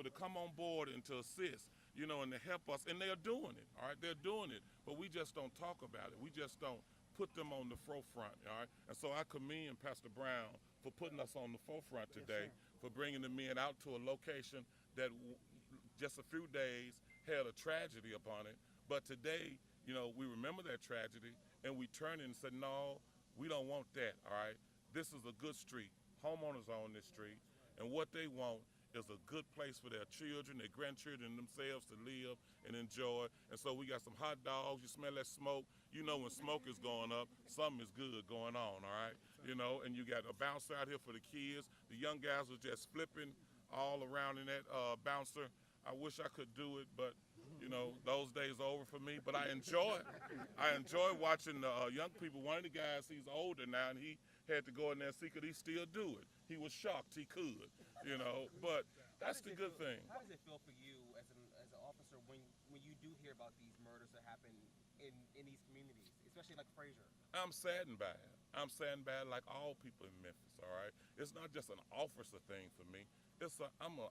to come on board and to assist, and to help us. And they're doing it, all right? They're doing it, but we just don't talk about it. We just don't put them on the forefront, all right? And so I commend Pastor Brown for putting us on the forefront today, for bringing the men out to a location that just a few days had a tragedy upon it. But today, we remember that tragedy and we turn and say, no, we don't want that, all right? This is a good street. Homeowners are on this street. And what they want is a good place for their children, their grandchildren, themselves to live and enjoy. And so we got some hot dogs. You smell that smoke. When smoke is going up, something is good going on, all right? And you got a bouncer out here for the kids. The young guys are just flipping all around in that bouncer. I wish I could do it, but those days are over for me. But I enjoy watching the young people. One of the guys, he's older now, and he had to go in there and see could he still do it. He was shocked he could, But that's the good thing. How does it feel for you as an officer when you do hear about these murders that happen in these communities, especially like Fraser? I'm saddened by it. I'm saddened by it like all people in Memphis, all right? It's not just an officer thing for me. I'm a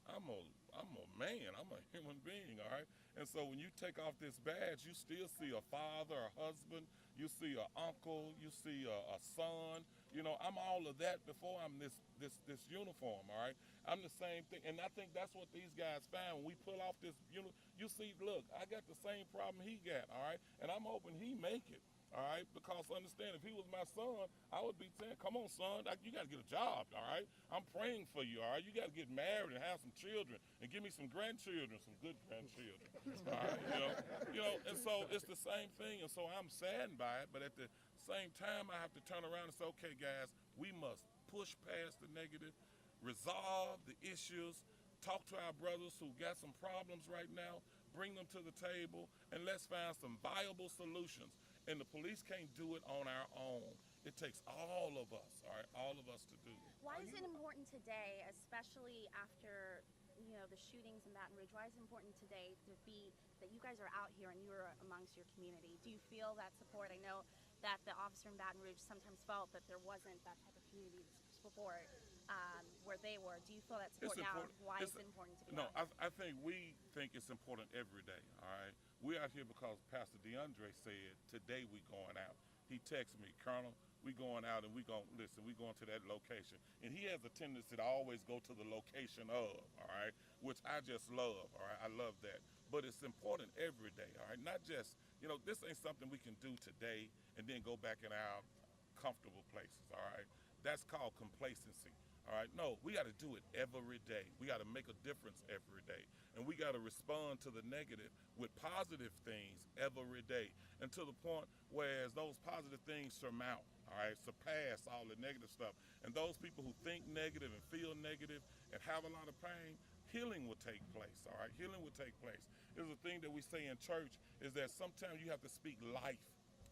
man. I'm a human being, all right? And so when you take off this badge, you still see a father, a husband, you see an uncle, you see a son. I'm all of that before I'm this uniform, all right? I'm the same thing, and I think that's what these guys found. When we pull off this, you see, look, I got the same problem he got, all right? And I'm hoping he make it. All right, because understand, if he was my son, I would be saying, come on, son, you got to get a job, all right? I'm praying for you, all right? You got to get married and have some children and give me some grandchildren, some good grandchildren, all right? And so it's the same thing, and so I'm saddened by it, but at the same time, I have to turn around and say, okay, guys, we must push past the negative, resolve the issues, talk to our brothers who got some problems right now, bring them to the table, and let's find some viable solutions. And the police can't do it on our own. It takes all of us, all right, all of us to do it. Why is it important today, especially after the shootings in Baton Rouge? Why is it important today that you guys are out here and you're amongst your community? Do you feel that support? I know that the officer in Baton Rouge sometimes felt that there wasn't that type of community support where they were. Do you feel that support now? Why is it important to be out here? I think we think it's important every day, all right? We're out here because Pastor DeAndre said, today we going out. He texted me, Colonel, we going out and we going to that location. And he has a tendency to always go to the location of, all right, which I just love, all right? I love that. But it's important every day, all right? Not just, this ain't something we can do today and then go back in our comfortable places, all right? That's called complacency. All right, no, we got to do it every day. We got to make a difference every day. And we got to respond to the negative with positive things every day. And to the point where those positive things surmount, all right, surpass all the negative stuff. And those people who think negative and feel negative and have a lot of pain, healing will take place, all right? Healing will take place. There's a thing that we say in church is that sometimes you have to speak life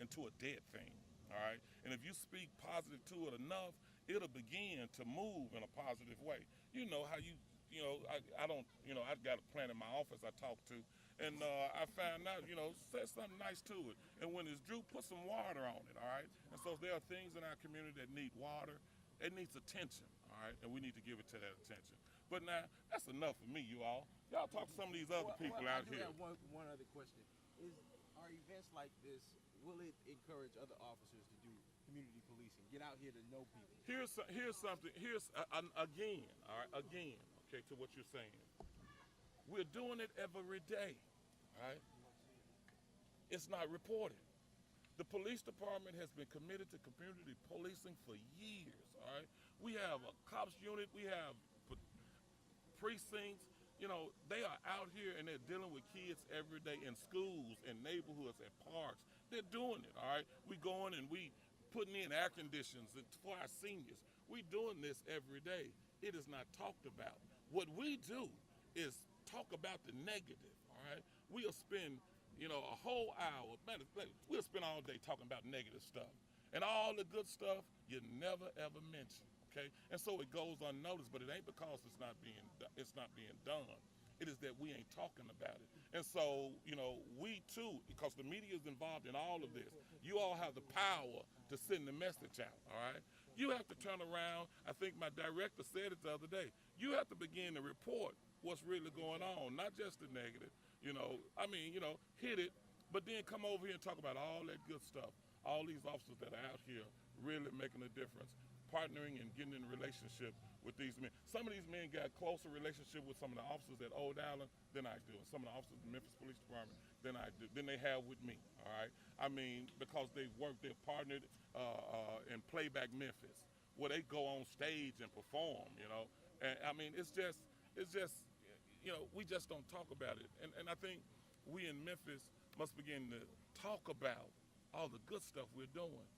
into a dead thing, all right? And if you speak positive to it enough, it'll begin to move in a positive way. How I got a plant in my office I talk to, and I found out, say something nice to it. And when it's due, put some water on it, all right? And so there are things in our community that need water. It needs attention, all right? And we need to give it to that attention. But now, that's enough for me, you all. Y'all talk to some of these other people out here. I do have one other question. Are events like this, will it encourage other officers to do community policing, get out here to know people? Here's something, again, all right, okay, to what you're saying. We're doing it every day, all right? It's not reported. The police department has been committed to community policing for years, all right? We have a cops unit, we have precincts, they are out here and they're dealing with kids every day in schools, in neighborhoods, at parks. They're doing it, all right? We going and we putting in air conditions for our seniors. We doing this every day. It is not talked about. What we do is talk about the negative, all right? We'll spend, a whole hour, we'll spend all day talking about negative stuff. And all the good stuff you never ever mention, okay? And so it goes unnoticed, but it ain't because it's not being done. It is that we ain't talking about it. And so, we too, because the media is involved in all of this, you all have the power to send the message out, all right? You have to turn around. I think my director said it the other day. You have to begin to report what's really going on, not just the negative. Hit it, but then come over here and talk about all that good stuff. All these officers that are out here really making a difference, partnering and getting in a relationship with these men. Some of these men got closer relationship with some of the officers at Old Island than I do, and some of the officers in the Memphis Police Department than they have with me. All right, because they've partnered in Playback Memphis, where they go on stage and perform. And it's just we just don't talk about it, and I think we in Memphis must begin to talk about all the good stuff we're doing.